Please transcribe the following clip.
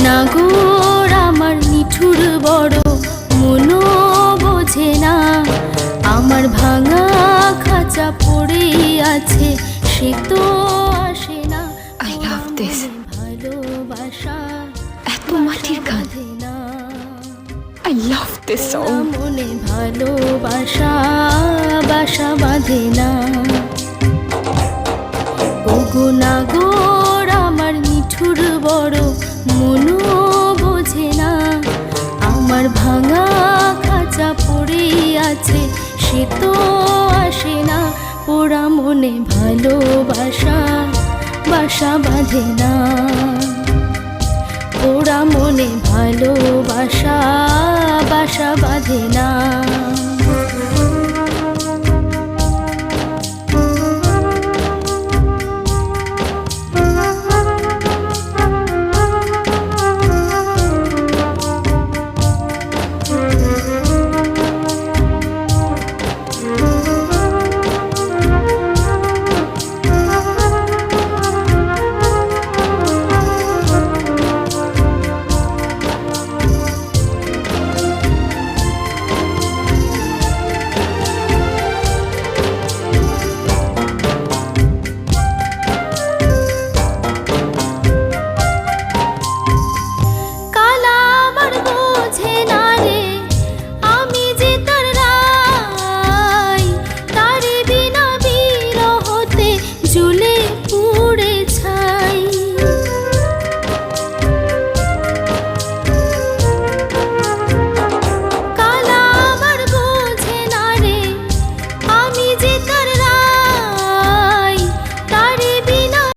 নাগর আমার নিঠুর বড়, মনো বোঝে না। আমার ভাঙা খাঁচা পড়ে আছে, সে তো আসে না। I love this. ভালোবাসা এত মাটির গান। না, I love this song. মনে ভালোবাসা বাসা বাঁধে না। ওগো নাগর আমার নিঠুর বড়, মনো বোঝে না। আমার ভাঙা খাঁচা পড়ে আছে, সে তো আসে না। পোড়া মনে ভালোবাসা বাসা বাঁধে না। পোড়া মনে ভালোবাসা বাসা বাঁধে না।